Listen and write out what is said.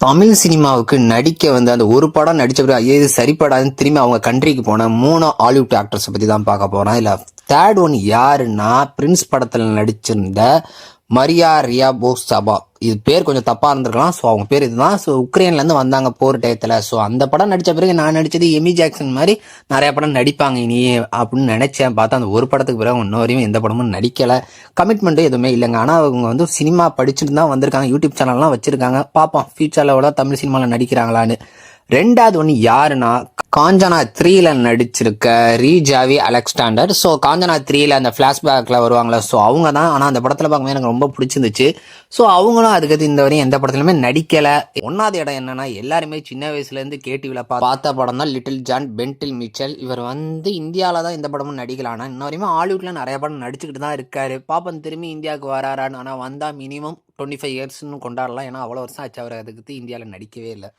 தமிழ் சினிமாவுக்கு நடிக்க வந்து அந்த ஒரு படம் நடிச்ச பிறகு ஐயோ இது சரிப்படாதுன்னு திரும்பி அவங்க கண்ட்ரிக்கு போன 3 ஹாலிவுட் ஆக்டர்ஸை பற்றி தான் பார்க்க போகிறோம். இல்லை தேர்ட் ஒன் யாருன்னா பிரின்ஸ் படத்தில் நடிச்சிருந்த மரியா ரியாபோசாவா. இது பேர் கொஞ்சம் தப்பாக இருந்திருக்கலாம். ஸோ அவங்க பேர் இதுதான். ஸோ உக்ரைன்லேருந்து வந்தாங்க போர் டயத்தில். ஸோ அந்த படம் நடித்த பிறகு நான் நடித்தது எமி ஜாக்சன் மாதிரி நிறைய படம் நடிப்பாங்க இனி அப்படின்னு நினச்சேன். பார்த்தா அந்த ஒரு படத்துக்கு பிறகு இன்ன வரையும் எந்த படமும் நடிக்கலை. கமிட்மெண்ட்டும் எதுவுமே இல்லைங்க. ஆனால் அவங்க வந்து சினிமா படிச்சுட்டு தான் வந்திருக்காங்க. யூடியூப் சேனல்லாம் வச்சுருக்காங்க. பார்ப்போம் ஃபியூச்சரில் கூட தமிழ் சினிமாவில் நடிக்கிறாங்களான்னு. ரெண்டாவது ஒன்று யாருன்னா காஞ்சனா 3ல நடிச்சிருக்க ரீஜாவி அலெக்சாண்டர். ஸோ காஞ்சனா 3ல அந்த ஃப்ளாஷ்பேக்கில் வருவாங்களே, ஸோ அவங்க தான். ஆனால் அந்த படத்தில் பார்க்கும்போது எனக்கு ரொம்ப பிடிச்சிருந்துச்சு. ஸோ அவங்களும் அதுக்கு இந்த வரையும் எந்த படத்துலையுமே நடிக்கலை. ஒன்றாவது இடம் என்னன்னா, எல்லாருமே சின்ன வயசுலேருந்து கேடிவியில் பார்த்த படம் தான் லிட்டில் ஜான் பென்டில் மிச்சல். இவர் வந்து இந்தியாவில் தான் எந்த படமும் நடிக்கலாம். ஆனால் இன்ன வரையும் ஹாலிவுட்டில் நிறைய படம் நடிச்சுக்கிட்டு தான் இருக்காரு. பாப்பன் திரும்பி இந்தியாவுக்கு வராரான்னு. ஆனால் வந்தால் மினிமம் 25 இயர்ஸ்னு கொண்டாடலாம். ஏன்னா அவ்வளோ வருஷம் ஆச்சு அவர் அதுக்கு இந்தியாவில் நடிக்கவே இல்லை.